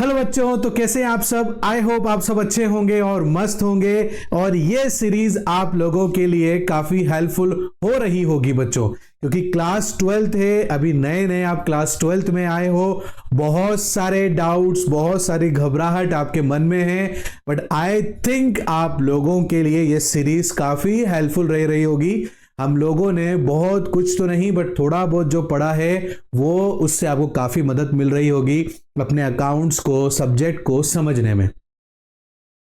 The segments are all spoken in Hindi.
हेलो बच्चों, तो कैसे हैं आप सब। आई होप आप सब अच्छे होंगे और मस्त होंगे और ये सीरीज आप लोगों के लिए काफी हेल्पफुल हो रही होगी बच्चों, क्योंकि क्लास 12th है, अभी नए नए आप क्लास 12th में आए हो। बहुत सारे डाउट्स, बहुत सारी घबराहट आपके मन में है, बट आई थिंक आप लोगों के लिए ये सीरीज काफी हेल्पफुल रह रही होगी। हम लोगों ने बहुत कुछ तो नहीं बट थोड़ा बहुत जो पढ़ा है वो उससे आपको काफी मदद मिल रही होगी अपने अकाउंट्स को, सब्जेक्ट को समझने में।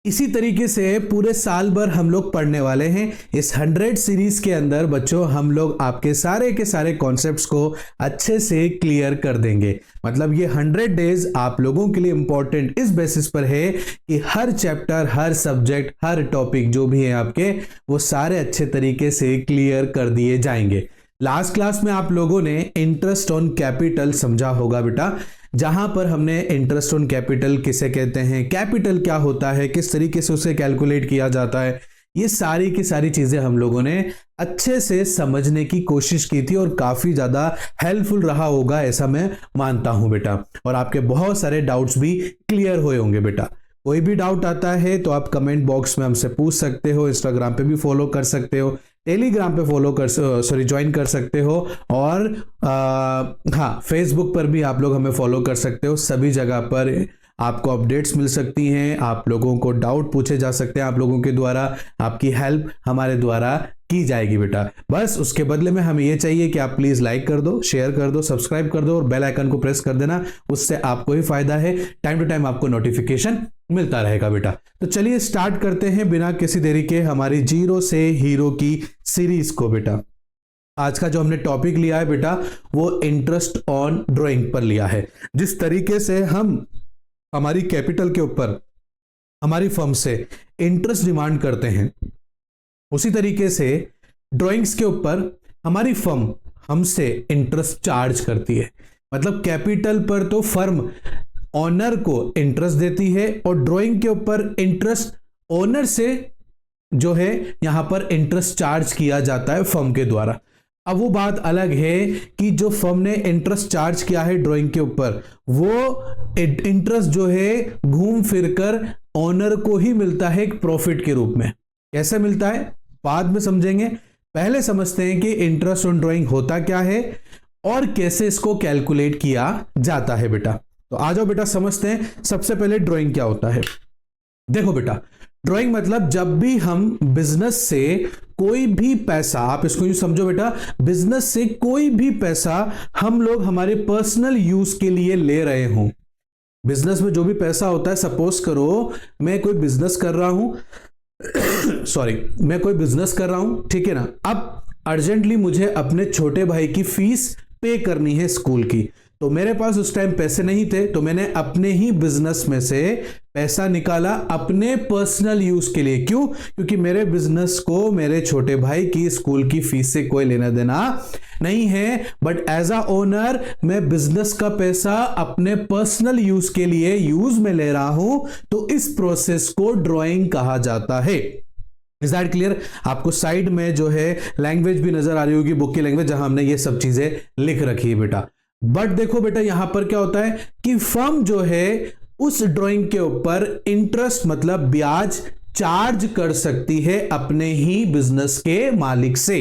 इसी तरीके से पूरे साल भर हम लोग पढ़ने वाले हैं। इस 100 सीरीज के अंदर बच्चों हम लोग आपके सारे के सारे कॉन्सेप्ट्स को अच्छे से क्लियर कर देंगे। मतलब ये 100 डेज आप लोगों के लिए इंपॉर्टेंट इस बेसिस पर है कि हर चैप्टर, हर सब्जेक्ट, हर टॉपिक जो भी है आपके, वो सारे अच्छे तरीके से क्लियर कर दिए जाएंगे। लास्ट क्लास में आप लोगों ने इंटरेस्ट ऑन कैपिटल समझा होगा बेटा, जहां पर हमने इंटरेस्ट ऑन कैपिटल किसे कहते हैं, कैपिटल क्या होता है, किस तरीके से उसे कैलकुलेट किया जाता है, ये सारी की सारी चीजें हम लोगों ने अच्छे से समझने की कोशिश की थी और काफी ज्यादा हेल्पफुल रहा होगा ऐसा मैं मानता हूं बेटा। और आपके बहुत सारे डाउट्स भी क्लियर हुए होंगे बेटा। कोई भी डाउट आता है तो आप कमेंट बॉक्स में हमसे पूछ सकते हो, इंस्टाग्राम पे भी फॉलो कर सकते हो, टेलीग्राम पे ज्वाइन कर सकते हो, और हाँ, फेसबुक पर भी आप लोग हमें फॉलो कर सकते हो। सभी जगह पर आपको अपडेट्स मिल सकती हैं, आप लोगों को डाउट पूछे जा सकते हैं, आप लोगों के द्वारा आपकी हेल्प हमारे द्वारा की जाएगी बेटा। बस उसके बदले में हमें यह चाहिए कि आप प्लीज लाइक कर दो, शेयर कर दो, सब्सक्राइब कर दो और बेल आइकन को प्रेस कर देना। उससे आपको ही फायदा है, टाइम टू टाइम आपको नोटिफिकेशन मिलता रहेगा बेटा। तो चलिए स्टार्ट करते हैं बिना किसी देरी के हमारी जीरो से हीरो की सीरीज को बेटा। आज का जो हमने टॉपिक लिया है बेटा वो इंटरेस्ट ऑन ड्राइंग पर लिया है। जिस तरीके से हम हमारी कैपिटल के ऊपर हमारी फर्म से इंटरेस्ट डिमांड करते हैं, उसी तरीके से ड्राइंग्स के ऊपर हमारी फर्म हमसे इंटरेस्ट चार्ज करती है। मतलब कैपिटल पर तो फर्म ऑनर को इंटरेस्ट देती है और ड्राइंग के ऊपर इंटरेस्ट ओनर से जो है यहां पर इंटरेस्ट चार्ज किया जाता है फर्म के द्वारा। अब वो बात अलग है कि जो फर्म ने इंटरेस्ट चार्ज किया है ड्राइंग के ऊपर, वो इंटरेस्ट जो है घूम फिरकर ओनर को ही मिलता है एक प्रॉफिट के रूप में। कैसे मिलता है बाद में समझेंगे, पहले समझते हैं कि इंटरेस्ट ऑन ड्राइंग होता क्या है और कैसे इसको कैलकुलेट किया जाता है बेटा। तो आ जाओ बेटा समझते हैं। सबसे पहले ड्राइंग क्या होता है। देखो बेटा, ड्राइंग मतलब जब भी हम बिजनेस से कोई भी पैसा, आप इसको यूं समझो बेटा, बिजनेस से कोई भी पैसा हम लोग हमारे पर्सनल यूज के लिए ले रहे हों। बिजनेस में जो भी पैसा होता है, सपोज करो मैं कोई बिजनेस कर रहा हूं मैं कोई बिजनेस कर रहा हूं, ठीक है ना। अब अर्जेंटली मुझे अपने छोटे भाई की फीस पे करनी है स्कूल की, तो मेरे पास उस टाइम पैसे नहीं थे, तो मैंने अपने ही बिजनेस में से पैसा निकाला अपने पर्सनल यूज के लिए। क्यों? क्योंकि मेरे बिजनेस को मेरे छोटे भाई की स्कूल की फीस से कोई लेना देना नहीं है, बट एज अ ओनर मैं बिजनेस का पैसा अपने पर्सनल यूज के लिए यूज में ले रहा हूं, तो इस प्रोसेस को ड्राइंग कहा जाता है। Is that clear? आपको साइड में जो है लैंग्वेज भी नजर आ रही होगी, बुक की लैंग्वेज, जहां हमने ये सब चीजें लिख रखी है बेटा। बट देखो बेटा, यहां पर क्या होता है कि फर्म जो है उस ड्राइंग के ऊपर इंटरेस्ट मतलब ब्याज चार्ज कर सकती है अपने ही बिजनेस के मालिक से,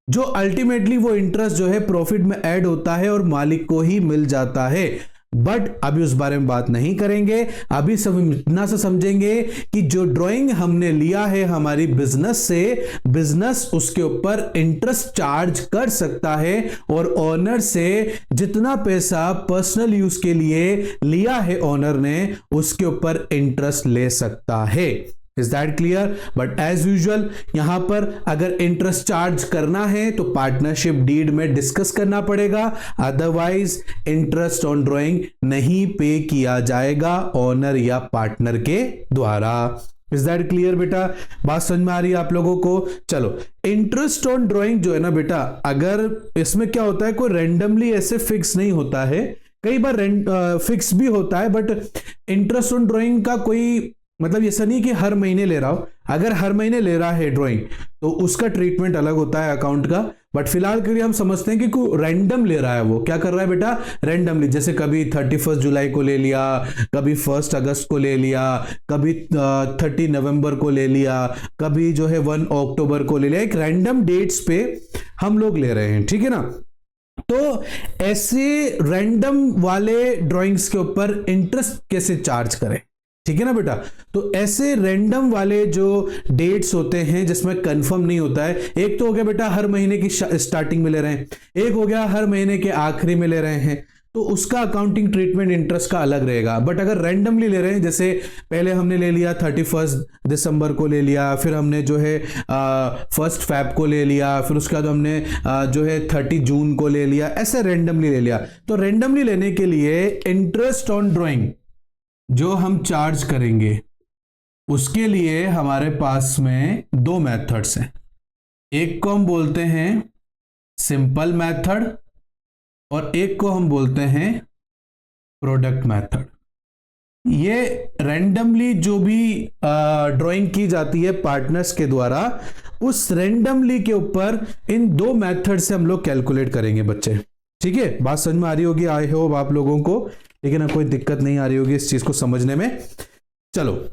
जो अल्टीमेटली वो इंटरेस्ट जो है प्रॉफिट में ऐड होता है और मालिक को ही मिल जाता है। बट अभी उस बारे में बात नहीं करेंगे, अभी सब इतना सा समझेंगे कि जो ड्राइंग हमने लिया है हमारी बिजनेस से, बिजनेस उसके ऊपर इंटरेस्ट चार्ज कर सकता है और ओनर से जितना पैसा पर्सनल यूज के लिए लिया है ओनर ने, उसके ऊपर इंटरेस्ट ले सकता है। Is that clear? But as usual यहां पर अगर इंटरेस्ट चार्ज करना है तो पार्टनरशिप डीड में डिस्कस करना पड़ेगा, अदरवाइज इंटरेस्ट ऑन ड्राइंग नहीं पे किया जाएगा ओनर या पार्टनर के द्वारा। इज दैट क्लियर बेटा? बात समझ में आ रही है आप लोगों को? चलो, इंटरेस्ट ऑन ड्राइंग जो है ना बेटा, अगर इसमें क्या होता है, कोई रेंडमली ऐसे फिक्स नहीं होता है, कई बार फिक्स भी होता है, बट इंटरेस्ट ऑन ड्राइंग का कोई मतलब ऐसा नहीं कि हर महीने ले रहा हो। अगर हर महीने ले रहा है ड्राइंग तो उसका ट्रीटमेंट अलग होता है अकाउंट का, बट फिलहाल के लिए हम समझते हैं कि कोई रैंडम ले रहा है, वो क्या कर रहा है बेटा, रैंडमली, जैसे कभी 31 जुलाई को ले लिया, कभी 1 अगस्त को ले लिया, कभी 30 नवंबर को ले लिया, कभी जो है 1 अक्टूबर को ले लिया, एक रैंडम डेट्स पे हम लोग ले रहे हैं, ठीक है ना। तो ऐसे रैंडम वाले ड्राइंग्स के ऊपर इंटरेस्ट कैसे चार्ज करें, ठीक है ना बेटा। तो ऐसे रैंडम वाले जो डेट्स होते हैं जिसमें कंफर्म नहीं होता है, एक तो हो गया बेटा हर महीने की स्टार्टिंग में ले रहे हैं, एक हो गया हर महीने के आखिरी में ले रहे हैं, तो उसका अकाउंटिंग ट्रीटमेंट इंटरेस्ट का अलग रहेगा। बट अगर रैंडमली ले रहे हैं, जैसे पहले हमने ले लिया 31 दिसंबर को ले लिया, फिर हमने जो है 1 फैब को ले लिया, फिर उसके बाद हमने जो है 30 जून को ले लिया, ऐसे रैंडमली ले लिया। तो रैंडमली लेने के लिए इंटरेस्ट ऑन ड्राइंग जो हम चार्ज करेंगे उसके लिए हमारे पास में 2 मेथड्स हैं। एक को हम बोलते हैं सिंपल मेथड और एक को हम बोलते हैं प्रोडक्ट मेथड। ये रैंडमली जो भी ड्राइंग की जाती है पार्टनर्स के द्वारा, उस रैंडमली के ऊपर इन 2 मेथड से हम लोग कैलकुलेट करेंगे बच्चे, ठीक है। बात समझ में आ रही होगी आई होप आप लोगों को, ठीक है ना, कोई दिक्कत नहीं आ रही होगी इस चीज को समझने में। चलो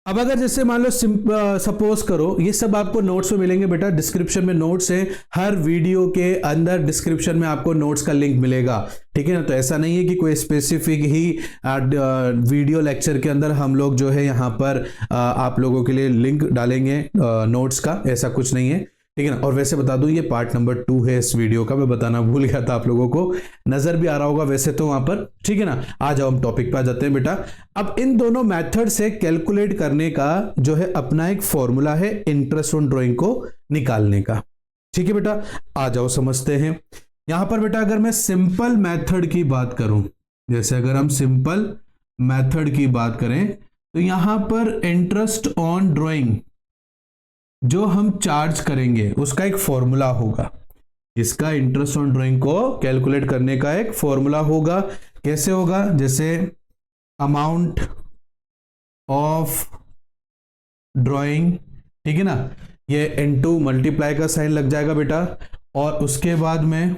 अब अगर जैसे मान लो सपोज करो, ये सब आपको नोट्स में मिलेंगे बेटा, डिस्क्रिप्शन में नोट्स है, हर वीडियो के अंदर डिस्क्रिप्शन में आपको नोट्स का लिंक मिलेगा, ठीक है ना। तो ऐसा नहीं है कि कोई स्पेसिफिक ही वीडियो लेक्चर के अंदर हम लोग जो है यहाँ पर आप लोगों के लिए लिंक डालेंगे नोट्स का, ऐसा कुछ नहीं है, ठीक है ना। और वैसे बता दूं ये पार्ट नंबर 2 है इस वीडियो का, मैं बताना भूल गया था, आप लोगों को नजर भी आ रहा होगा वैसे तो वहां पर, ठीक है ना। आ जाओ हम टॉपिक पे आ जाते हैं बेटा। अब इन दोनों मेथड से कैलकुलेट करने का जो है अपना एक फॉर्मूला है इंटरेस्ट ऑन ड्राइंग को निकालने का, ठीक है बेटा। आ जाओ समझते हैं। यहां पर बेटा अगर मैं सिंपल मेथड की बात करूं, जैसे अगर हम सिंपल मेथड की बात करें तो यहां पर इंटरेस्ट ऑन ड्राइंग जो हम चार्ज करेंगे उसका एक फॉर्मूला होगा, इसका इंटरेस्ट ऑन ड्राइंग को कैलकुलेट करने का एक फॉर्मूला होगा। कैसे होगा, जैसे अमाउंट ऑफ ड्राइंग, ठीक है ना, ये इनटू मल्टीप्लाई का साइन लग जाएगा बेटा, और उसके बाद में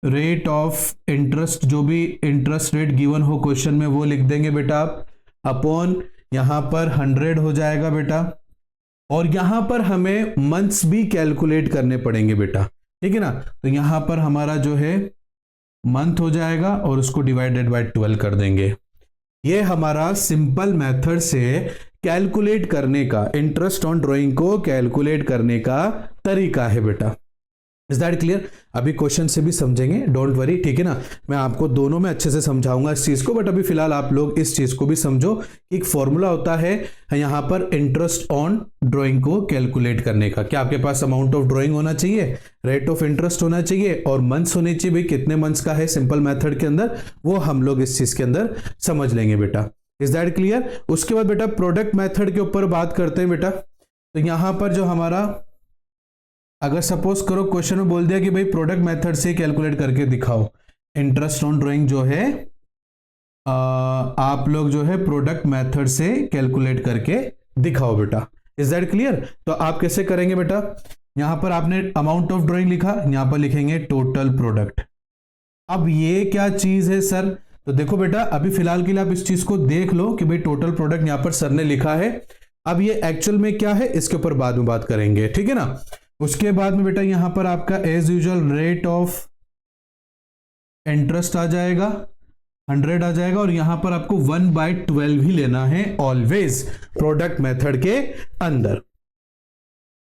रेट ऑफ इंटरेस्ट, जो भी इंटरेस्ट रेट गिवन हो क्वेश्चन में वो लिख देंगे बेटा आप, अपॉन यहां पर 100 हो जाएगा बेटा। और यहां पर हमें मंथ्स भी कैलकुलेट करने पड़ेंगे बेटा, ठीक है ना। तो यहां पर हमारा जो है मंथ हो जाएगा और उसको डिवाइडेड बाय 12 कर देंगे। ये हमारा सिंपल मेथड से कैलकुलेट करने का, इंटरेस्ट ऑन ड्राइंग को कैलकुलेट करने का तरीका है बेटा। Is that clear? अभी क्वेश्चन से भी समझेंगे, डोंट वरी, ठीक है ना। मैं आपको दोनों में अच्छे से समझाऊंगा इस चीज को, बट अभी फिलहाल आप लोग इस चीज को भी समझो कि एक फॉर्मूला होता है यहां पर इंटरेस्ट ऑन ड्राइंग को कैलकुलेट करने का। क्या आपके पास अमाउंट ऑफ ड्राइंग होना चाहिए, रेट ऑफ इंटरेस्ट होना चाहिए और मंथ्स होने चाहिए, भाई कितने मंथ्स का है सिंपल मेथड के अंदर, वो हम लोग इस चीज के अंदर समझ लेंगे बेटा। Is that clear? उसके बाद बेटा प्रोडक्ट मेथड के ऊपर बात करते हैं बेटा। तो यहां पर जो हमारा, अगर सपोज करो क्वेश्चन में बोल दिया कि भाई प्रोडक्ट मेथड से कैलकुलेट करके दिखाओ इंटरेस्ट ऑन ड्राइंग, जो है आप लोग जो है प्रोडक्ट मेथड से कैलकुलेट करके दिखाओ बेटा। Is that clear? तो आप कैसे करेंगे बेटा, यहां पर आपने अमाउंट ऑफ ड्राइंग लिखा, यहां पर लिखेंगे टोटल प्रोडक्ट। अब ये क्या चीज है सर? तो देखो बेटा अभी फिलहाल के लिए आप इस चीज को देख लो कि भाई टोटल प्रोडक्ट यहां पर सर ने लिखा है, अब ये एक्चुअल में क्या है इसके ऊपर बाद में बात करेंगे, ठीक है ना। उसके बाद में बेटा यहां पर आपका as usual rate of interest आ जाएगा, 100 आ जाएगा, और यहां पर आपको 1/12 ही लेना है ऑलवेज प्रोडक्ट मेथड के अंदर।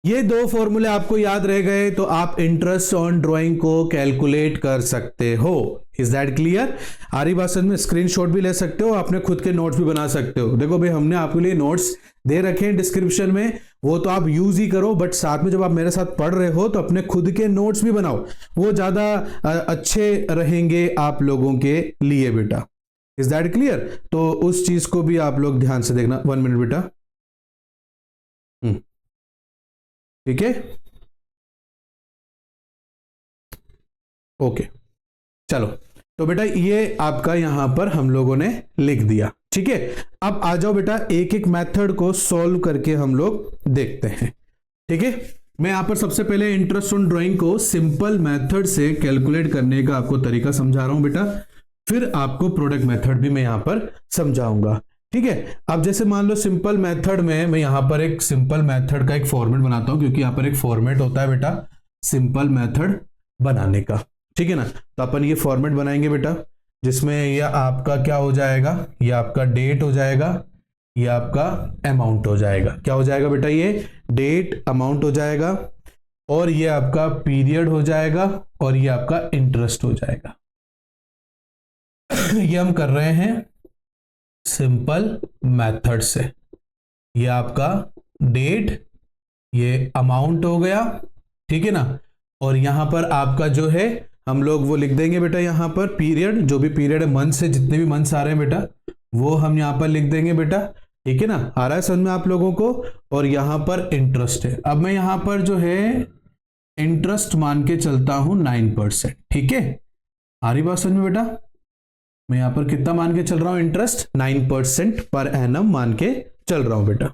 ये 2 फॉर्मूले आपको याद रह गए तो आप इंटरेस्ट ऑन ड्राइंग को कैलकुलेट कर सकते हो। Is that clear? आरी बात समझ में? स्क्रीनशॉट भी ले सकते हो, अपने खुद के नोट्स भी बना सकते हो। देखो भाई हमने आपके लिए नोट्स दे रखे हैं डिस्क्रिप्शन में, वो तो आप यूज ही करो, बट साथ में जब आप मेरे साथ पढ़ रहे हो तो अपने खुद के नोट्स भी बनाओ, वो ज्यादा अच्छे रहेंगे आप लोगों के लिए बेटा। Is that clear? तो उस चीज को भी आप लोग ध्यान से देखना। 1 मिनट बेटा, ठीक है, ओके चलो। तो बेटा ये आपका यहां पर हम लोगों ने लिख दिया, ठीक है। अब आ जाओ बेटा एक एक मेथड को सॉल्व करके हम लोग देखते हैं, ठीक है। मैं यहां पर सबसे पहले इंटरेस्ट ऑन ड्राइंग को सिंपल मेथड से कैलकुलेट करने का आपको तरीका समझा रहा हूं बेटा, फिर आपको प्रोडक्ट मेथड भी मैं यहां पर समझाऊंगा, ठीक है। अब जैसे मान लो सिंपल मेथड में मैं यहां पर एक सिंपल मेथड का एक फॉर्मेट बनाता हूं, क्योंकि यहां पर एक फॉर्मेट होता है बेटा सिंपल मेथड बनाने का, ठीक है ना। तो अपन ये फॉर्मेट बनाएंगे बेटा, जिसमें यह आपका क्या हो जाएगा, ये आपका डेट हो जाएगा, ये आपका अमाउंट हो जाएगा। क्या हो जाएगा बेटा, ये डेट अमाउंट हो जाएगा, और ये आपका पीरियड हो जाएगा, और ये आपका इंटरेस्ट हो जाएगा। ये हम कर रहे हैं सिंपल मेथड से। ये आपका डेट, ये अमाउंट हो गया, ठीक है ना। और यहां पर आपका जो है हम लोग वो लिख देंगे बेटा, यहां पर पीरियड, जो भी पीरियड है मंथ से, जितने भी मंथ्स आ रहे हैं बेटा वो हम यहां पर लिख देंगे बेटा, ठीक है ना। आ रहा है समझ में आप लोगों को। और यहां पर इंटरेस्ट है, अब मैं यहां पर जो है इंटरेस्ट मान के चलता हूं 9%, ठीक है। आ रही बात समझ में बेटा, मैं यहां पर कितना मान के चल रहा हूं, इंटरेस्ट 9% पर एनम मान के चल रहा हूं बेटा।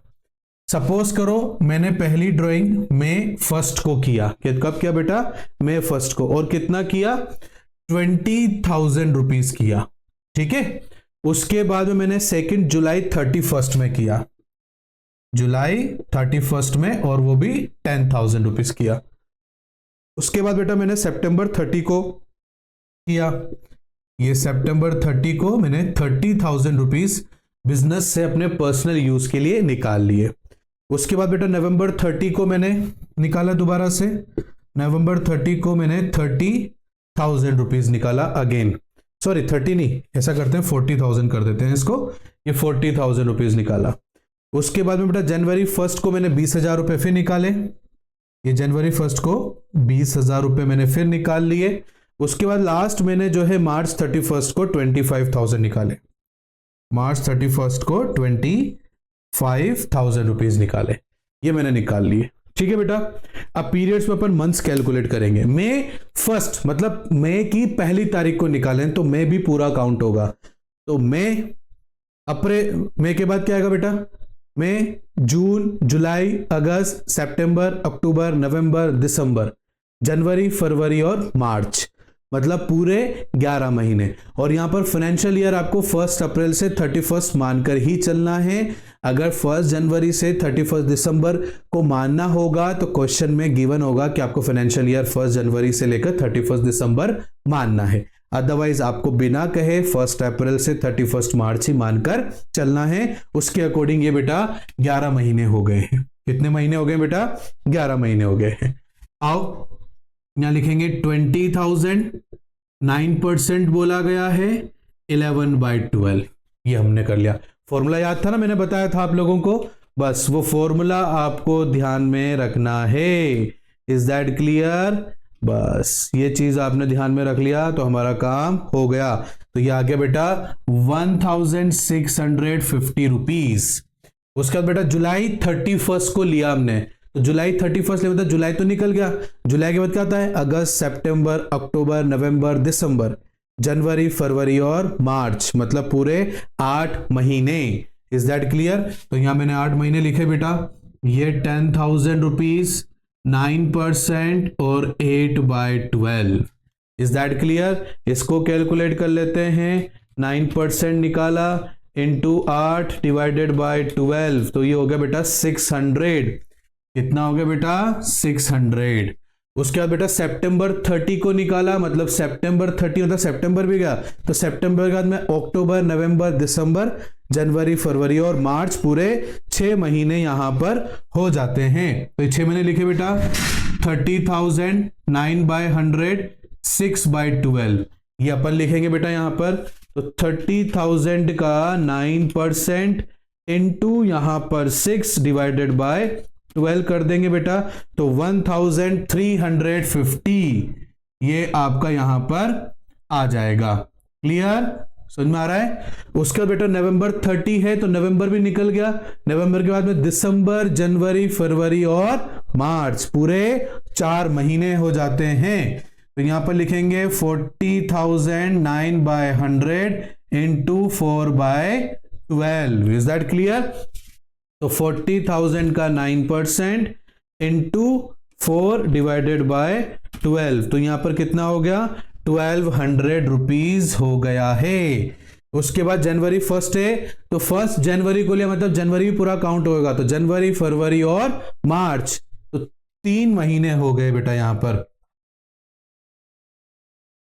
सपोज करो मैंने पहली ड्राइंग मई 1 को किया, कब किया बेटा, मई 1 को, और कितना किया, 20,000 रुपीज किया, ठीक है। उसके बाद में मैंने सेकंड जुलाई 31 में किया, जुलाई 31 में, और वो भी 10,000 रुपीज किया। उसके बाद बेटा मैंने सितंबर 30 को किया, ये सितंबर 30 को मैंने 30,000 रुपीज बिजनेस से अपने पर्सनल यूज के लिए निकाल लिए। उसके बाद बेटा नवंबर 30 को मैंने निकाला, दोबारा से नवंबर 30 को मैंने 30,000 रुपीज निकाला अगेन, सॉरी 30 नहीं, ऐसा करते हैं 40,000 कर देते हैं इसको, ये 40,000 रुपीज निकाला। उसके बाद में बेटा जनवरी 1 को मैंने 20,000 रुपए फिर निकाले, ये जनवरी 1 को 20,000 रुपए मैंने फिर निकाल लिए। उसके बाद लास्ट मैंने जो है मार्च 31 को 25,000 निकाले, मार्च 31 को 25,000 रुपीज निकाले, ये मैंने निकाल लिए, ठीक है बेटा। अब पीरियड्स में अपन मंथ्स कैलकुलेट करेंगे। मई 1 मतलब मई की पहली तारीख को निकालें तो मई भी पूरा काउंट होगा, तो मई, अप्रैल, मई के बाद क्या आएगा बेटा, मई, जून, जुलाई, अगस्त, सितंबर, अक्टूबर, नवंबर, दिसंबर, जनवरी, फरवरी और मार्च, मतलब पूरे 11 महीने। और यहां पर फाइनेंशियल ईयर आपको 1 अप्रैल से 31 मानकर ही चलना है। अगर 1 जनवरी से 31 दिसंबर को मानना होगा तो क्वेश्चन में गिवन होगा कि आपको फाइनेंशियल ईयर 1 जनवरी से लेकर 31 दिसंबर मानना है, अदरवाइज आपको बिना कहे 1 अप्रैल से 31 मार्च ही मानकर चलना है। उसके अकॉर्डिंग ये बेटा 11 महीने हो गए हैं। कितने महीने हो गए बेटा, 11 महीने हो गए हैं। आओ यहां लिखेंगे 20,000, 9% बोला गया है, 11/12, ये हमने कर लिया। फॉर्मूला याद था ना, मैंने बताया था आप लोगों को, बस वो फॉर्मूला आपको ध्यान में रखना है। इज दैट क्लियर, बस ये चीज आपने ध्यान में रख लिया तो हमारा काम हो गया। तो ये आ गया बेटा 1,650 रुपीज। उसके बाद बेटा जुलाई 31 को लिया हमने, तो जुलाई 31 ले, मतलब जुलाई तो निकल गया, जुलाई के बाद क्या आता है, अगस्त, सितंबर, अक्टूबर, नवंबर, दिसंबर, जनवरी, फरवरी और मार्च, मतलब पूरे 8 महीने। इज दैट क्लियर, तो यहां मैंने 8 महीने लिखे बेटा। ये 10,000 रुपीज, 9% और 8/12। इज दैट क्लियर, इसको कैलकुलेट कर लेते हैं। 9% निकाला इंटू 8 डिवाइडेड बाय 12, तो ये हो गया बेटा 600। कितना हो गया बेटा, 600। उसके बाद बेटा सितंबर 30 को निकाला, मतलब सितंबर 30 मतलब सितंबर भी गया, तो सितंबर के बाद में अक्टूबर, नवंबर, दिसंबर, जनवरी, फरवरी और मार्च, पूरे 6 महीने यहां पर हो जाते हैं। तो 6 महीने लिखे बेटा, 30,000, 9/100, 6/12, ये अपन लिखेंगे बेटा यहां पर। तो 30,000 का 9% इंटू यहां पर 6 डिवाइडेड बाय 12 कर देंगे बेटा, तो 1,350 ये आपका यहां पर आ जाएगा। क्लियर, समझ में आ रहा है। उसका बेटा नवंबर 30 है तो नवंबर भी निकल गया, नवंबर के बाद में दिसंबर, जनवरी, फरवरी और मार्च, पूरे 4 महीने हो जाते हैं। तो यहां पर लिखेंगे 40,000 9/100 इंटू 4/12। Is that clear. तो 40,000 का 9% इंटू 4 डिवाइडेड बाय 12, तो यहां पर कितना हो गया 1200 रुपीज हो गया है। उसके बाद जनवरी 1 है, तो 1 जनवरी को लिया मतलब जनवरी पूरा काउंट होगा, तो जनवरी फरवरी और मार्च, तो 3 महीने हो गए बेटा। यहां पर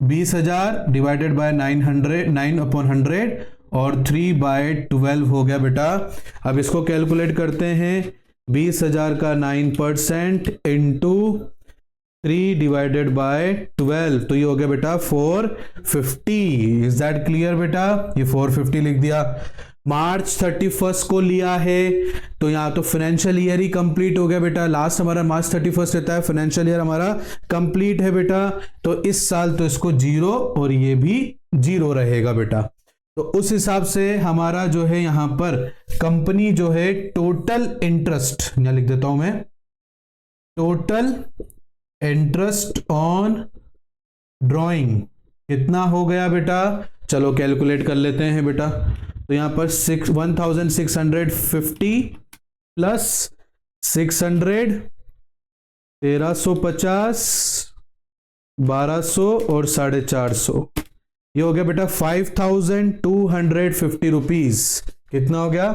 20,000 डिवाइडेड बाय 9/100 और 3/12 हो गया बेटा। अब इसको कैलकुलेट करते हैं, 20,000 का 9% इंटू 3 डिवाइडेड बाय 12, तो ये हो गया बेटा 450। इज दैट क्लियर बेटा? ये 450 लिख दिया। मार्च 31 को लिया है, तो यहां तो फाइनेंशियल ईयर ही कंप्लीट हो गया बेटा। लास्ट हमारा मार्च 31 रहता है, फाइनेंशियल ईयर हमारा कंप्लीट है बेटा। तो इस साल तो इसको 0 और ये भी 0 रहेगा बेटा। तो उस हिसाब से हमारा जो है यहां पर कंपनी जो है टोटल इंटरेस्ट, यहां लिख देता हूं मैं, टोटल इंटरेस्ट ऑन ड्राइंग कितना हो गया बेटा? चलो कैलकुलेट कर लेते हैं बेटा। तो यहां पर 1650 प्लस 600, 1350, 1200 और 450, ये हो गया बेटा 5250 रुपीज। कितना हो गया?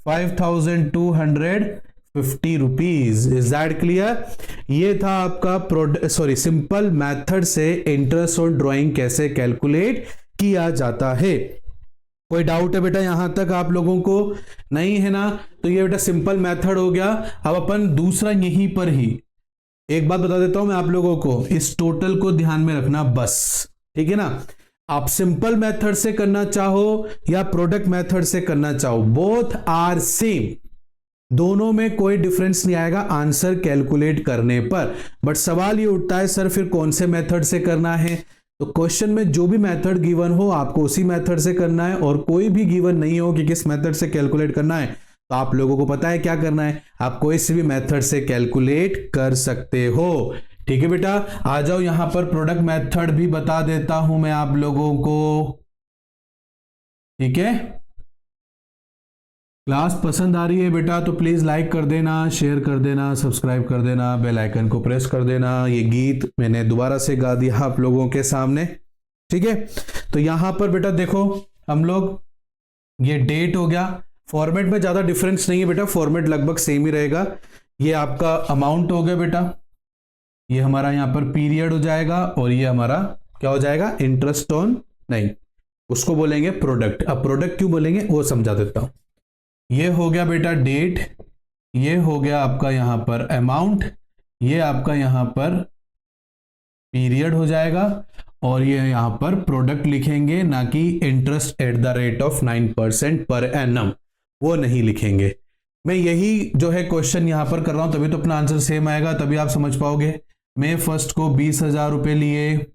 5250 रुपीज। Is that clear? ये था आपका सिंपल मेथड से इंटरेस्ट ऑन ड्राइंग कैसे कैलकुलेट किया जाता है। कोई डाउट है बेटा यहां तक आप लोगों को? नहीं है ना? तो ये बेटा सिंपल मेथड हो गया। अब अपन दूसरा यहीं पर ही एक बात बता देता हूं मैं आप लोगों को, इस टोटल को ध्यान में रखना बस, ठीक है ना? आप सिंपल मेथड से करना चाहो या प्रोडक्ट मेथड से करना चाहो, बोथ आर सेम, दोनों में कोई डिफरेंस नहीं आएगा आंसर कैलकुलेट करने पर। बट सवाल ये उठता है सर फिर कौन से मेथड से करना है? तो क्वेश्चन में जो भी मेथड गिवन हो आपको उसी मेथड से करना है, और कोई भी गिवन नहीं हो कि किस मेथड से कैलकुलेट करना है तो आप लोगों को पता है क्या करना है, आप कोई से भी मेथड से कैलकुलेट कर सकते हो। ठीक है बेटा, आ जाओ यहां पर प्रोडक्ट मेथड भी बता देता हूं मैं आप लोगों को। ठीक है, क्लास पसंद आ रही है बेटा तो प्लीज लाइक कर देना, शेयर कर देना, सब्सक्राइब कर देना, बेल आइकन को प्रेस कर देना। ये गीत मैंने दोबारा से गा दिया आप लोगों के सामने। ठीक है, तो यहां पर बेटा देखो हम लोग, ये डेट हो गया, फॉर्मेट में ज्यादा डिफरेंस नहीं है बेटा, फॉर्मेट लगभग सेम ही रहेगा। ये आपका अमाउंट हो गया बेटा, ये हमारा यहां पर पीरियड हो जाएगा, और ये हमारा क्या हो जाएगा? इंटरेस्ट ऑन, नहीं उसको बोलेंगे प्रोडक्ट। अब प्रोडक्ट क्यों बोलेंगे वो समझा देता हूं। ये हो गया बेटा डेट, ये हो गया आपका यहां पर अमाउंट, ये आपका यहां पर पीरियड हो जाएगा, और ये यहां पर प्रोडक्ट लिखेंगे, ना कि interest at the rate of 9% per annum, वो नहीं लिखेंगे। मैं यही जो है क्वेश्चन यहां पर कर रहा हूं, तभी तो अपना आंसर सेम आएगा, तभी आप समझ पाओगे। मई 1 को 20,000 रुपये लिए,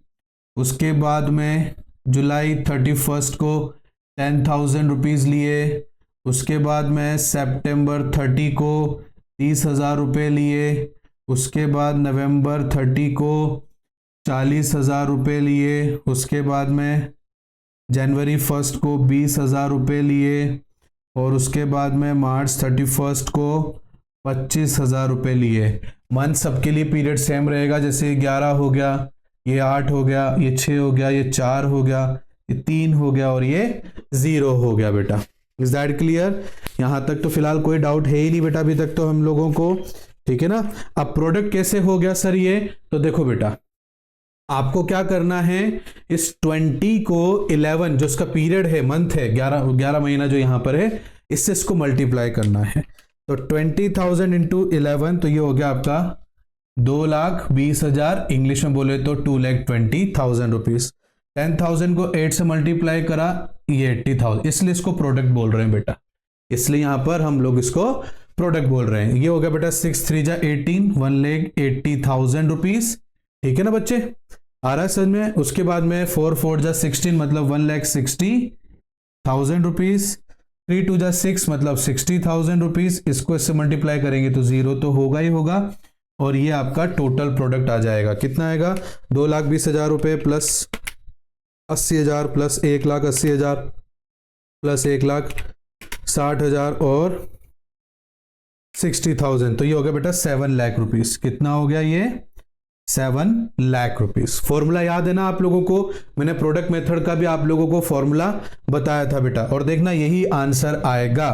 उसके बाद में जुलाई 31 को 10,000 रुपीज लिए, उसके बाद में सितंबर 30 को 30,000 रुपये लिए, उसके बाद नवंबर 30 को 40,000 रुपये लिए, उसके बाद में जनवरी 1 को 20,000 रुपये लिए, और उसके बाद में मार्च 31 को 25,000 रुपये लिए। मंथ सबके लिए पीरियड सेम रहेगा, जैसे 11 हो गया, ये 8 हो गया, ये 6 हो गया, ये 4 हो गया, ये 3 हो गया, और ये 0 हो गया बेटा। Is that clear? यहां तक तो फिलहाल कोई डाउट है ही नहीं बेटा अभी तक तो हम लोगों को। ठीक है ना? अब प्रोडक्ट कैसे हो गया सर ये? तो देखो बेटा, आपको क्या करना है, इस 20 को 11 जो इसका पीरियड है, मंथ है, 11 महीना जो यहां पर है, इससे इसको मल्टीप्लाई करना है। तो 20,000 इंटू 11, तो ये हो गया आपका 2,20,000, इंग्लिश में बोले तो 2,20,000 रुपीज। 10,000 को 8 से मल्टीप्लाई करा, ये 80,000, इसलिए इसको प्रोडक्ट बोल रहे हैं बेटा, इसलिए यहां पर हम लोग इसको प्रोडक्ट बोल रहे हैं। ये हो गया बेटा 6 3 जा 18, 1,80,000 रुपीज। ठीक है ना बच्चे, आ रहा है समझ में? उसके बाद में 4 4 जा 16 मतलब 1,60,000 रुपीज, 3 2 जा 6 मतलब 60,000 रुपीज। इसको इससे मल्टीप्लाई करेंगे तो 0 तो होगा ही होगा, और ये आपका टोटल प्रोडक्ट आ जाएगा। कितना आएगा? 2,20,000 रुपये प्लस 80,000 प्लस 1,80,000 प्लस 1,60,000 और 60,000, तो ये हो गया बेटा 7 लाख रुपीस। कितना हो गया ये? 7 लाख रुपीस। फॉर्मूला याद है ना आप लोगों को? मैंने प्रोडक्ट मेथड का भी आप लोगों को फॉर्मूला बताया था बेटा, और देखना यही आंसर आएगा।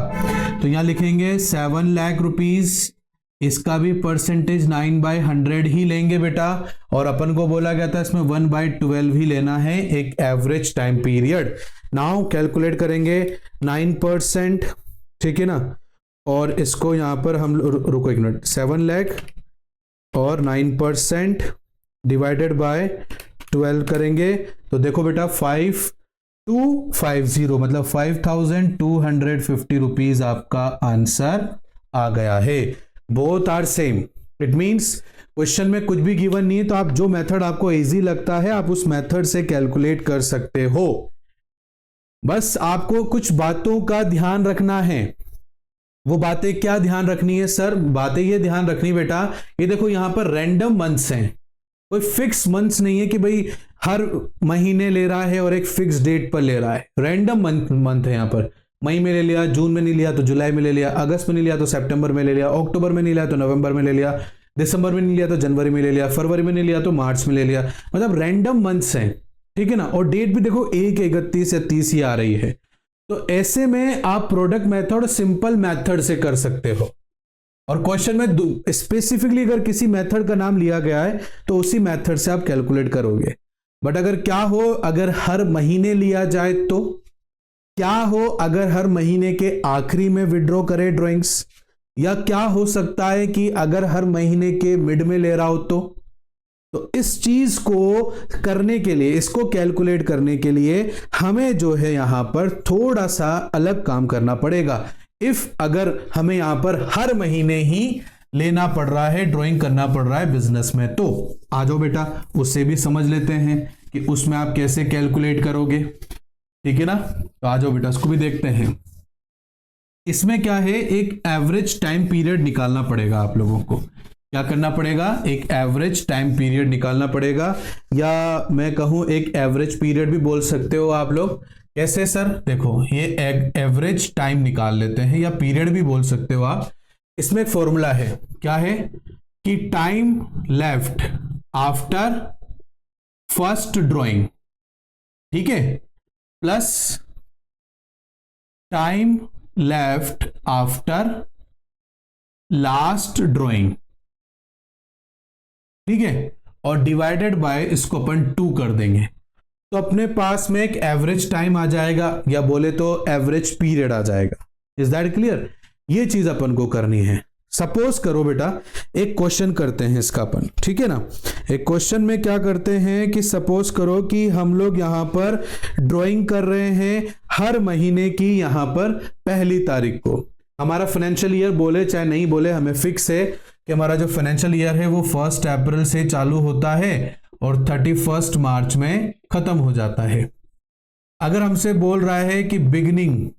तो यहां लिखेंगे 7 लाख रुपीस, इसका भी परसेंटेज 9/100 ही लेंगे बेटा, और अपन को बोला गया था इसमें 1/12 ही लेना है, एक average time period. Now calculate करेंगे 9%, ठीक है ना, और इसको यहां पर हम रुको एक मिनट, 7 लाख और 9% डिवाइडेड बाय 12 करेंगे तो देखो बेटा 5250, मतलब 5250 रुपीज आपका आंसर आ गया है। Both are same, it means question में कुछ भी गिवन नहीं है, तो आप जो मेथड आपको इजी लगता है आप उस मेथड से कैलकुलेट कर सकते हो। बस आपको कुछ बातों का ध्यान रखना है। वो बातें क्या ध्यान रखनी है सर? बातें ये ध्यान रखनी बेटा, ये देखो यहां पर रैंडम मंथ्स हैं, कोई फिक्स मंथ्स नहीं है कि भाई हर महीने ले रहा है और एक फिक्स डेट पर ले रहा है। रैंडम मंथ है यहां पर, मई में ले लिया, जून में नहीं लिया तो जुलाई में ले लिया, अगस्त में नहीं लिया तो सितंबर में ले लिया, अक्टूबर में नहीं लिया तो नवंबर में ले लिया, दिसंबर में नहीं लिया तो जनवरी में ले लिया, फरवरी में नहीं लिया तो मार्च में ले लिया, मतलब रैंडम मंथ्स हैं, ठीक है ना। और डेट भी देखो 1, 31 या 30 ही आ रही है। तो ऐसे में आप प्रोडक्ट मेथड सिंपल मेथड से कर सकते हो, और क्वेश्चन में स्पेसिफिकली अगर किसी मेथड का नाम लिया गया है तो उसी मेथड से आप कैलकुलेट करोगे। बट अगर क्या हो अगर हर महीने लिया जाए तो, क्या हो अगर हर महीने के आखिरी में विड्रॉ करे ड्राइंग्स, या क्या हो सकता है कि अगर हर महीने के मिड में ले रहा हो तो इस चीज को करने के लिए, इसको कैलकुलेट करने के लिए हमें जो है यहां पर थोड़ा सा अलग काम करना पड़ेगा। इफ अगर हमें यहां पर हर महीने ही लेना पड़ रहा है, ड्राइंग करना पड़ रहा है बिजनेस में, तो आ जाओ बेटा उससे भी समझ लेते हैं कि उसमें आप कैसे कैलकुलेट करोगे, ठीक है ना। तो आ जाओ बेटा उसको भी देखते हैं। इसमें क्या है, एक एवरेज टाइम पीरियड निकालना पड़ेगा आप लोगों को। क्या करना पड़ेगा? एक एवरेज टाइम पीरियड निकालना पड़ेगा, या मैं कहूं एक एवरेज पीरियड भी बोल सकते हो आप लोग। कैसे सर? देखो ये एवरेज टाइम निकाल लेते हैं, या पीरियड भी बोल सकते हो आप। इसमें एक फॉर्मूला है, क्या है कि time left after first drawing, ठीक है, plus time left after last drawing, ठीक है, और डिवाइडेड बाय इसको अपन 2 कर देंगे, तो अपने पास में एक एवरेज टाइम आ जाएगा, या बोले तो एवरेज पीरियड आ जाएगा। Is that clear? ये चीज अपन को करनी है। सपोज करो बेटा एक क्वेश्चन करते हैं इसका अपन, ठीक है ना। एक क्वेश्चन में क्या करते हैं कि सपोज करो कि हम लोग यहां पर ड्राइंग कर रहे हैं हर महीने की यहां पर पहली तारीख को। हमारा फाइनेंशियल ईयर बोले चाहे नहीं बोले, हमें फिक्स है कि हमारा जो फाइनेंशियल ईयर है वो 1 अप्रैल से चालू होता है और 31 मार्च में खत्म हो जाता है। अगर हमसे बोल रहा है कि बिगिनिंग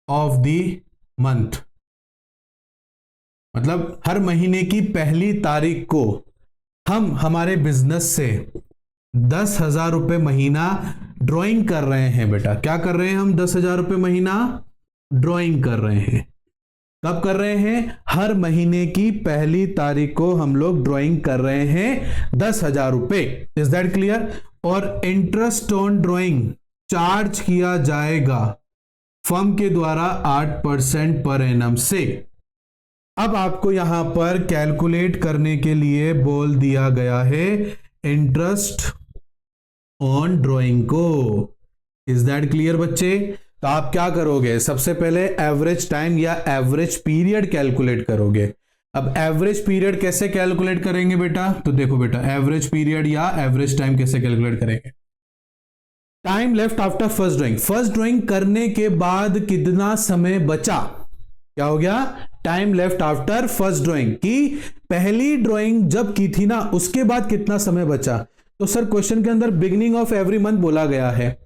ऑफ द मंथ, मतलब हर महीने की पहली तारीख को हम हमारे बिजनेस से 10,000 रुपए महीना ड्राइंग कर रहे हैं बेटा। क्या कर रहे हैं हम? 10,000 रुपए महीना ड्राइंग कर रहे हैं। कब कर रहे हैं? हर महीने की पहली तारीख को हम लोग ड्राइंग कर रहे हैं 10,000 रुपए। Is that clear? और इंटरेस्ट ऑन ड्राइंग चार्ज किया जाएगा फर्म के द्वारा 8% पर एनम से। अब आपको यहां पर कैलकुलेट करने के लिए बोल दिया गया है इंटरेस्ट ऑन ड्राइंग को। इज दैट क्लियर बच्चे? तो आप क्या करोगे? सबसे पहले एवरेज टाइम या एवरेज पीरियड कैलकुलेट करोगे। अब एवरेज पीरियड कैसे कैलकुलेट करेंगे बेटा? तो देखो बेटा एवरेज पीरियड या एवरेज टाइम कैसे कैलकुलेट करेंगे। Time left after first drawing, first drawing करने के बाद कितना समय बचा। क्या हो गया? Time left after first drawing, की पहली ड्राइंग जब की थी ना उसके बाद कितना समय बचा। तो सर क्वेश्चन के अंदर बिगिनिंग ऑफ एवरी मंथ बोला गया है,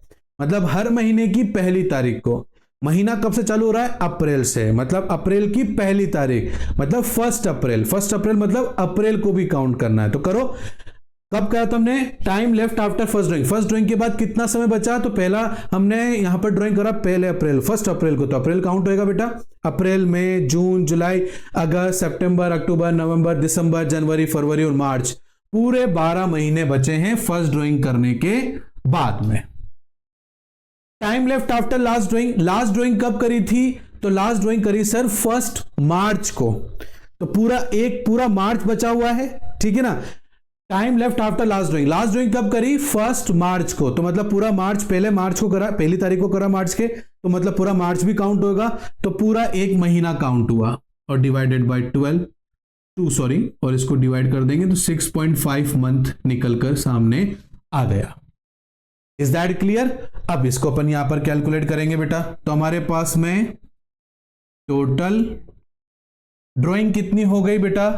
मतलब हर महीने की पहली तारीख को। महीना कब से चालू हो रहा है? अप्रैल से, मतलब अप्रैल की पहली तारीख, मतलब 1 अप्रैल। 1 अप्रैल मतलब अप्रैल को भी काउंट करना है। तो करो, कब कहा था हमने? Time left after first drawing. First drawing के बाद कितना समय बचा? तो पहला हमने यहां पर ड्राइंग करा पहले अप्रैल, 1 अप्रैल को, तो अप्रैल काउंट होएगा बेटा। अप्रैल, मई, जून, जुलाई, अगस्त, सितंबर, अक्टूबर, नवंबर, दिसंबर, जनवरी, फरवरी और मार्च, पूरे 12 महीने बचे हैं फर्स्ट ड्राइंग करने के बाद में। Time left after last drawing. Last drawing कब करी थी? तो लास्ट ड्राइंग करी सर 1 मार्च को, तो पूरा मार्च बचा हुआ है, ठीक है ना। Time left after last drawing. Last drawing कब करी? 1 मार्च को, तो मतलब पूरा मार्च, पहले मार्च को करा, पहली तारीख को करा मार्च के, तो मतलब पूरा मार्च भी काउंट होगा, तो पूरा एक महीना काउंट हुआ और डिवाइडेड बाय 12 और इसको डिवाइड कर देंगे तो 6.5 मंथ निकलकर सामने आ गया। Is that clear? अब इसको अपन यहां पर कैलकुलेट करेंगे बेटा, तो हमारे पास में टोटल ड्राइंग कितनी हो गई बेटा?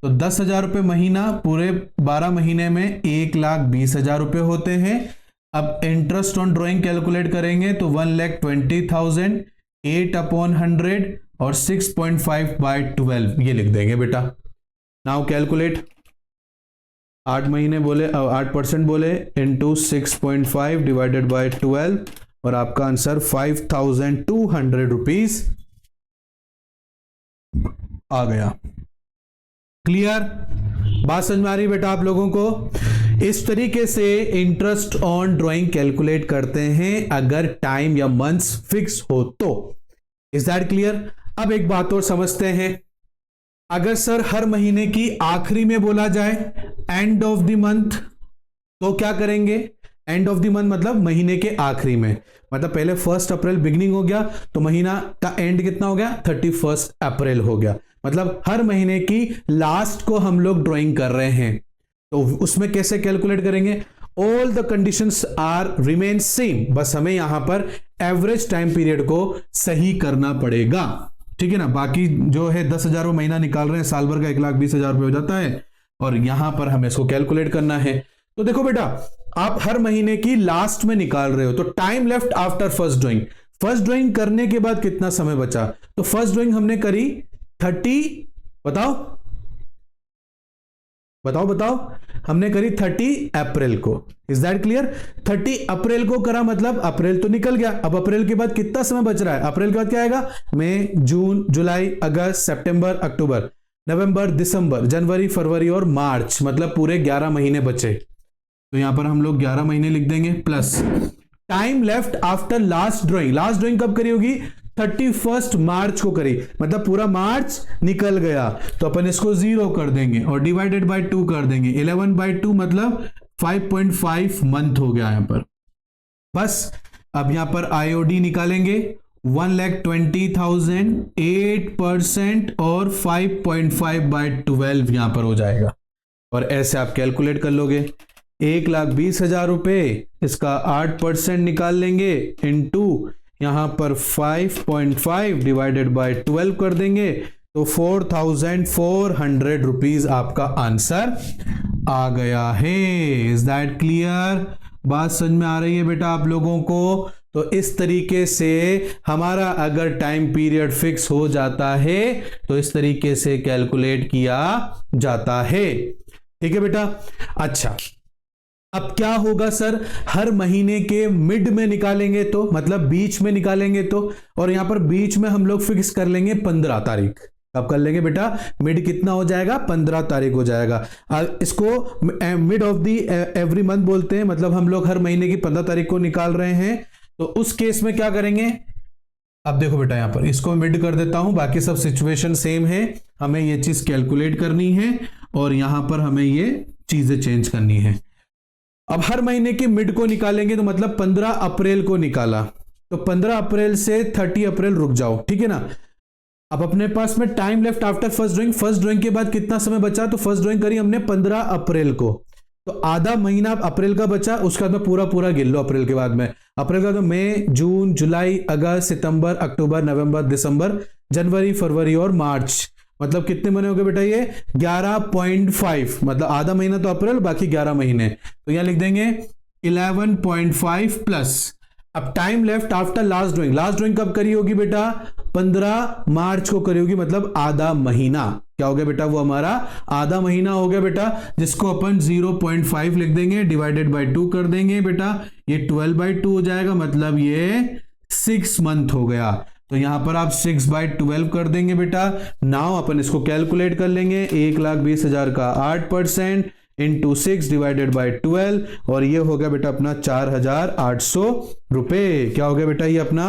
तो 10,000 रुपए महीना, पूरे 12 महीने में 1,20,000 रुपए होते हैं। अब इंटरेस्ट ऑन ड्राइंग कैलकुलेट करेंगे तो 1,20,000, 8/100 और 6.5/12 ये लिख देंगे बेटा। नाउ कैलकुलेट, 8% बोले इंटू 6.5 डिवाइडेड बाय 12 और आपका आंसर 5,200 रुपीज आ गया। क्लियर? बात समझ में आ रही बेटा आप लोगों को? इस तरीके से इंटरेस्ट ऑन ड्राइंग कैलकुलेट करते हैं अगर टाइम या मंथ्स फिक्स हो तो। Is that clear? अब एक बात और समझते हैं, अगर सर हर महीने की आखिरी में बोला जाए एंड ऑफ द मंथ, तो क्या करेंगे? एंड ऑफ द मंथ मतलब महीने के आखिरी में, मतलब पहले 1 अप्रैल बिगनिंग हो गया तो महीना का एंड कितना हो गया? 31 अप्रैल हो गया, मतलब हर महीने की लास्ट को हम लोग ड्राइंग कर रहे हैं। तो उसमें कैसे कैलकुलेट करेंगे? All the conditions are remain same, बस हमें यहां पर एवरेज टाइम पीरियड को सही करना पड़ेगा, ठीक है ना। बाकी जो है 10,000 महीना निकाल रहे हैं, साल भर का 1,20,000 रुपए हो जाता है और यहां पर हमें इसको कैलकुलेट करना है। तो देखो बेटा, आप हर महीने की लास्ट में निकाल रहे हो, तो time left after first drawing, first drawing करने के बाद कितना समय बचा? तो फर्स्ट ड्राइंग हमने करी 30, बताओ, हमने करी 30 अप्रैल को। Is that clear? 30 अप्रैल को करा, मतलब अप्रैल तो निकल गया। अब अप्रैल के बाद कितना समय बच रहा है? अप्रैल के बाद क्या आएगा? मई, जून, जुलाई, अगस्त, सितंबर, अक्टूबर, नवंबर, दिसंबर, जनवरी, फरवरी और मार्च, मतलब पूरे 11 महीने बचे। तो यहां पर हम लोग 11 महीने लिख देंगे, plus time left after last drawing. Last drawing कब करी होगी? 31 मार्च को करी, मतलब पूरा मार्च निकल गया, तो अपन इसको 0 कर देंगे और डिवाइडेड बाय 2 कर देंगे। 11/2 मतलब 5.5 मंथ हो गया यहां पर। बस अब यहां पर आईओडी निकालेंगे, 1,20,000, 8% और 5.5/12 यहां पर हो जाएगा और ऐसे आप कैलकुलेट कर लोगे। 1,20,000 रुपए, इसका 8% निकाल लेंगे इनटू यहां पर 5.5 डिवाइडेड बाय 12 कर देंगे तो 4,400 रुपीज आपका आंसर आ गया है। Is that clear? बात समझ में आ रही है बेटा आप लोगों को? तो इस तरीके से हमारा अगर टाइम पीरियड फिक्स हो जाता है तो इस तरीके से कैलकुलेट किया जाता है, ठीक है बेटा। अच्छा, अब क्या होगा सर? हर महीने के मिड में निकालेंगे तो, मतलब बीच में निकालेंगे तो, और यहां पर बीच में हम लोग फिक्स कर लेंगे 15 तारीख। अब कर लेंगे बेटा, मिड कितना हो जाएगा? 15 तारीख हो जाएगा। इसको mid of the every month बोलते हैं, मतलब हम लोग हर महीने की 15 तारीख को निकाल रहे हैं। तो उस केस में क्या करेंगे? अब देखो बेटा, यहां पर इसको मिड कर देता हूं, बाकी सब सिचुएशन सेम है। हमें ये चीज कैलकुलेट करनी है और यहां पर हमें ये चीजें चेंज करनी है। अब हर महीने की मिड को निकालेंगे तो मतलब 15 अप्रैल को निकाला, तो 15 अप्रैल से 30 अप्रैल रुक जाओ, ठीक है ना। अब अपने पास में time left after first drawing, first drawing के बाद कितना समय बचा? तो फर्स्ट ड्राइंग करी हमने 15 अप्रैल को, तो आधा महीना अप्रैल का बचा, उसका तो पूरा गिन लो। अप्रैल के बाद में, अप्रैल का तो मई, जून, जुलाई, अगस्त, सितंबर, अक्टूबर, नवंबर, दिसंबर, जनवरी, फरवरी और मार्च, मतलब कितने महीने हो गए बेटा? ये 11.5, मतलब आधा महीना तो अप्रैल, बाकी 11 महीने। तो यहां लिख देंगे 11.5 प्लस अब time left after last drawing, last drawing कब करी होगी बेटा? 15 मार्च को करी होगी, मतलब आधा महीना। क्या हो गया बेटा? वो हमारा आधा महीना हो गया बेटा, जिसको अपन 0.5 लिख देंगे, डिवाइडेड बाय 2 कर देंगे बेटा, ये 12/2 हो जाएगा, मतलब ये 6 मंथ हो गया। तो यहां पर आप 6/12 कर देंगे बेटा। नाउ अपन इसको कैलकुलेट कर लेंगे, 1,20,000 का 8% इंटू 6 डिवाइडेड बाय 12, और ये हो गया बेटा अपना 4,800 रुपए। क्या हो गया बेटा? ये अपना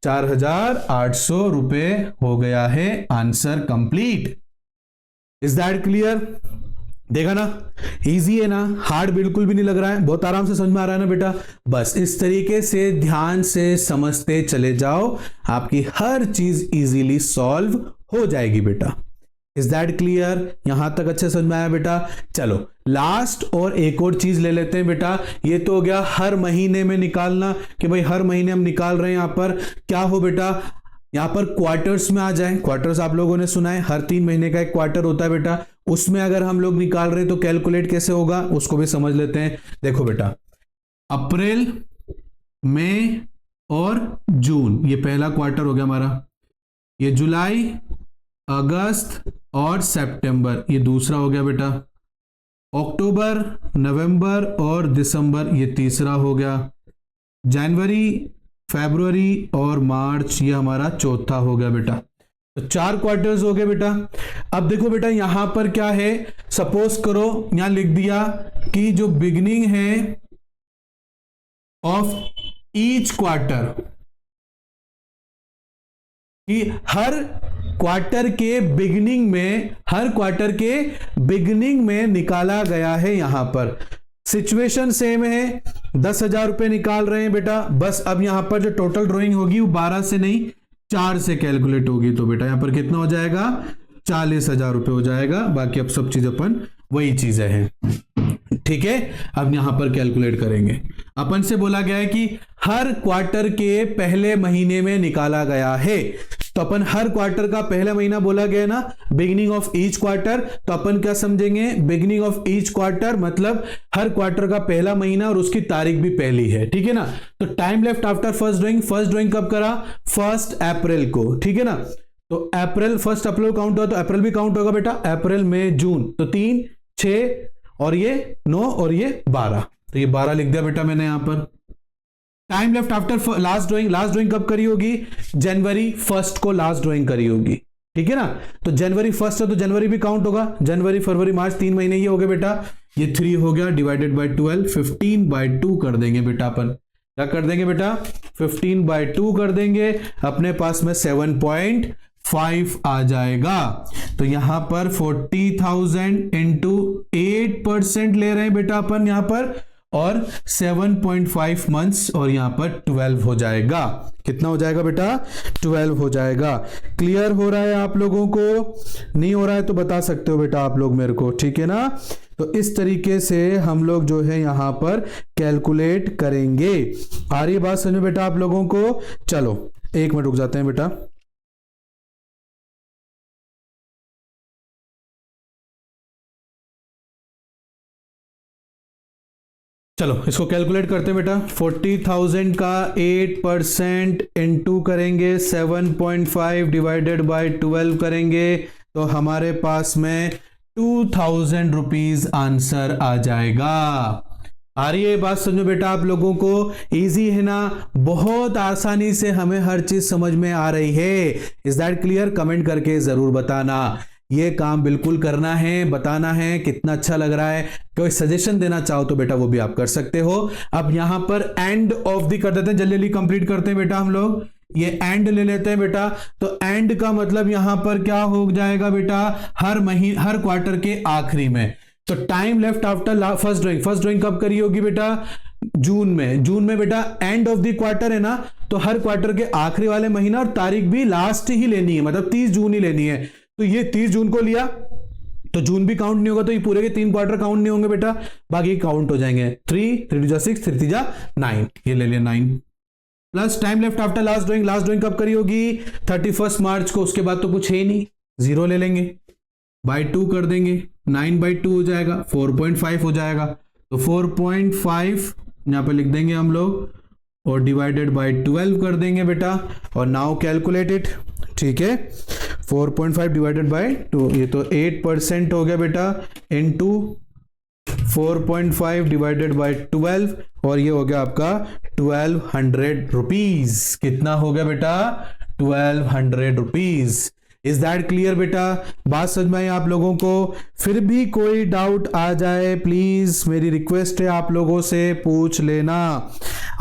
4,800 रुपए हो गया है। Answer complete. Is that clear? देखा ना, इजी है ना, हार्ड बिल्कुल भी नहीं लग रहा है, बहुत आराम से समझ में आ रहा है ना बेटा। बस इस तरीके से ध्यान से समझते चले जाओ, आपकी हर चीज इजीली सॉल्व हो जाएगी बेटा। Is that clear? यहां तक अच्छे समझ में आया बेटा? चलो लास्ट और एक और चीज ले लेते हैं बेटा। ये तो हो गया हर महीने में निकालना, कि भाई हर महीने हम निकाल रहे हैं। यहां पर क्या हो बेटा? यहां पर क्वार्टर्स में आ जाए। क्वार्टर्स आप लोगों ने सुना है, हर 3 महीने का एक क्वार्टर होता है बेटा, उसमें अगर हम लोग निकाल रहे हैं तो कैलकुलेट कैसे होगा उसको भी समझ लेते हैं। देखो बेटा, अप्रैल, मई और जून ये पहला क्वार्टर हो गया हमारा, ये जुलाई, अगस्त और सितंबर ये दूसरा हो गया बेटा, अक्टूबर, नवंबर और दिसंबर ये तीसरा हो गया, जनवरी, फरवरी और मार्च ये हमारा चौथा हो गया बेटा। तो 4 क्वार्टर्स हो गए बेटा। अब देखो बेटा यहां पर क्या है, सपोज करो यहां लिख दिया कि जो बिगिनिंग है ऑफ ईच क्वार्टर, कि हर क्वार्टर के बिगिनिंग में निकाला गया है। यहां पर सिचुएशन सेम है, 10,000 रुपए निकाल रहे हैं बेटा। बस अब यहां पर जो टोटल ड्राइंग होगी वो 12 से नहीं 4 से कैलकुलेट होगी। तो बेटा यहां पर कितना हो जाएगा? 40,000 रुपए हो जाएगा। बाकी अब सब चीज अपन वही चीजें हैं, ठीक है। अब यहां पर कैलकुलेट करेंगे। अपन से बोला गया है कि हर क्वार्टर के पहले महीने में निकाला गया है, तो अपन हर क्वार्टर का पहला महीना बोला गया ना, बिगिनिंग ऑफ ईच क्वार्टर। तो अपन क्या समझेंगे? बिगिनिंग ऑफ ईच क्वार्टर मतलब हर क्वार्टर का पहला महीना और उसकी तारीख भी पहली है, ठीक है ना। तो time left after first drawing कब करा? 1 अप्रैल को, ठीक है ना। तो अप्रैल 1 अप्रैल काउंट हुआ तो अप्रैल भी काउंट होगा बेटा, अप्रैल, मई, जून, तो 3, 6 और ये 9 और ये 12, तो ये 12 लिख दिया बेटा मैंने यहां पर। Time left after last drawing कब करी होगी? जनवरी 1 को लास्ट ड्राइंग करी होगी, ठीक है ना। तो जनवरी 1 है तो जनवरी भी काउंट होगा, जनवरी, फरवरी, मार्च 3 महीने ये हो गए बेटा। ये 3 हो गया, डिवाइडेड बाय 12, 15/2 कर देंगे बेटा। अपन क्या कर देंगे बेटा? 15/2 कर देंगे, अपने पास में 7.5 आ जाएगा। तो यहां पर 40,000 इंटू 8% ले रहे हैं बेटा अपन यहां पर, और 7.5 मंथ्स, और यहां पर 12 हो जाएगा। कितना हो जाएगा बेटा? 12 हो जाएगा। क्लियर हो रहा है आप लोगों को? नहीं हो रहा है तो बता सकते हो बेटा आप लोग मेरे को, ठीक है ना। तो इस तरीके से हम लोग जो है यहां पर कैलकुलेट करेंगे। आ रही है बात समझ में बेटा आप लोगों को? चलो 1 मिनट रुक जाते हैं बेटा। चलो इसको कैलकुलेट करते हैं बेटा। 40,000 का 8% इंटू करेंगे 7.5 डिवाइडेड बाय 12 करेंगे, तो हमारे पास में 2,000 रुपीज आंसर आ जाएगा। आ रही है बात समझो बेटा आप लोगों को? इजी है ना, बहुत आसानी से हमें हर चीज समझ में आ रही है। Is that clear? कमेंट करके जरूर बताना। ये काम बिल्कुल करना है, बताना है कितना अच्छा लग रहा है। कोई सजेशन देना चाहो तो बेटा वो भी आप कर सकते हो। अब यहां पर एंड ऑफ दी कर देते हैं, जल्दी जल्दी कंप्लीट करते हैं बेटा हम लोग। ये एंड ले लेते हैं बेटा। तो एंड का मतलब यहां पर क्या हो जाएगा बेटा? हर क्वार्टर के आखिरी में। तो time left after first drawing कब करी होगी बेटा? जून में बेटा एंड ऑफ द क्वार्टर है ना, तो हर क्वार्टर के आखिरी वाले महीना और तारीख भी लास्ट ही लेनी है, मतलब 30 जून ही लेनी है। तो ये 30 जून को लिया तो जून भी काउंट नहीं होगा, तो ये पूरे के 3 क्वार्टर काउंट नहीं होंगे बेटा, बाकी काउंट हो जाएंगे। 3 3 2 6 3 3 9, ये ले लिया 9। Plus time left after last drawing कब करी होगी? 31 मार्च को, उसके बाद तो कुछ है ही नहीं, 0 ले लेंगे, बाय 2 कर देंगे, 9/2 हो जाएगा, 4.5 हो जाएगा। तो 4.5 यहां पर लिख देंगे हम लोग, और डिवाइडेड बाय 12 कर देंगे बेटा, और नाउ कैलकुलेट इट। ठीक है, 4.5 डिवाइडेड बाय 2, ये तो 8% हो गया बेटा, इनटू 4.5 डिवाइडेड बाय 12, और ये हो गया आपका 1200 रुपीज। कितना हो गया बेटा? 1200 रुपीज। इज दैट क्लियर बेटा? बात समझ में आई आप लोगों को? फिर भी कोई डाउट आ जाए प्लीज मेरी रिक्वेस्ट है आप लोगों से पूछ लेना।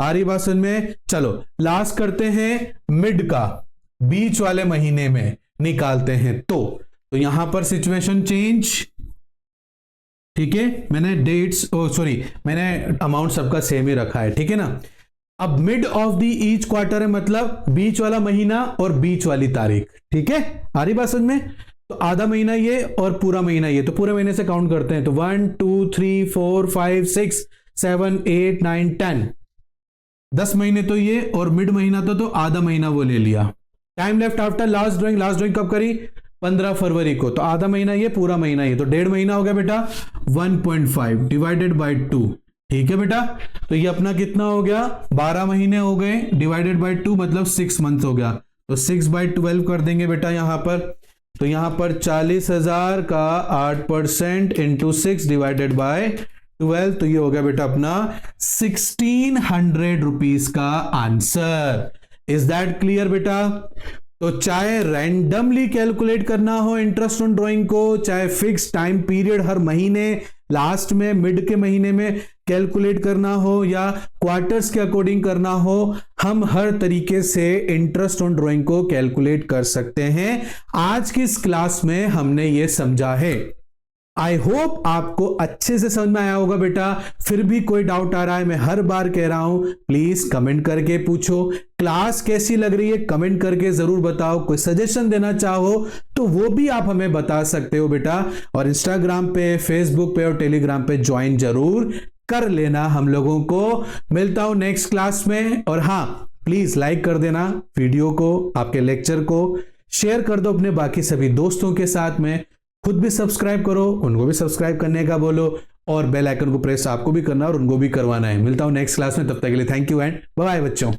आ रही बात समझ में? चलो लास्ट करते हैं मिड का, बीच वाले महीने में निकालते हैं। तो यहां पर सिचुएशन चेंज। ठीक है, मैंने डेट्स मैंने अमाउंट सबका सेम ही रखा है। ठीक है ना? अब mid of the each quarter है, मतलब बीच वाला महीना और बीच वाली तारीख। ठीक है, आ रही बात समझ में? तो आधा महीना ये और पूरा महीना ये, तो पूरे महीने से काउंट करते हैं। तो 1 2 3 4 5 6 7 8 9 10, 10 महीने तो ये, और मिड महीना तो आधा महीना वो ले लिया। Time left after last drawing. Last drawing कब करी? 15 फरवरी को। तो आधा महीना ये, पूरा महीना ये, तो 1.5 महीना हो गया बेटा। 1.5 डिवाइडेड बाय 2। ठीक है बेटा, तो ये अपना कितना हो गया? 12 महीने हो गए, डिवाइडेड बाय 2 मतलब 6 मंथ हो गया। तो 6/12 कर देंगे बेटा यहां पर। तो यहां पर 40,000 का 8% इंटू 6 डिवाइडेड बाय 12, तो ये हो गया बेटा अपना 1600 रुपीज का आंसर। इज दैट क्लियर बेटा? तो चाहे रैंडमली कैलकुलेट करना हो इंटरेस्ट ऑन ड्राइंग को, चाहे फिक्स टाइम पीरियड हर महीने लास्ट में मिड के महीने में कैलकुलेट करना हो, या क्वार्टर्स के अकॉर्डिंग करना हो, हम हर तरीके से इंटरेस्ट ऑन ड्राइंग को कैलकुलेट कर सकते हैं। आज की इस क्लास में हमने ये समझा है। आई होप आपको अच्छे से समझ में आया होगा बेटा। फिर भी कोई डाउट आ रहा है, मैं हर बार कह रहा हूं, प्लीज कमेंट करके पूछो। क्लास कैसी लग रही है कमेंट करके जरूर बताओ। कोई सजेशन देना चाहो तो वो भी आप हमें बता सकते हो बेटा। और इंस्टाग्राम पे, फेसबुक पे और टेलीग्राम पे ज्वाइन जरूर कर लेना। हम लोगों को मिलता हूं नेक्स्ट क्लास में। और हां, प्लीज लाइक कर देना वीडियो को, आपके लेक्चर को शेयर कर दो अपने बाकी सभी दोस्तों के साथ में। खुद भी सब्सक्राइब करो, उनको भी सब्सक्राइब करने का बोलो, और बेल आइकन को प्रेस आपको भी करना और उनको भी करवाना है। मिलता हूं नेक्स्ट क्लास में, तब तक के लिए thank you and bye bye बच्चों।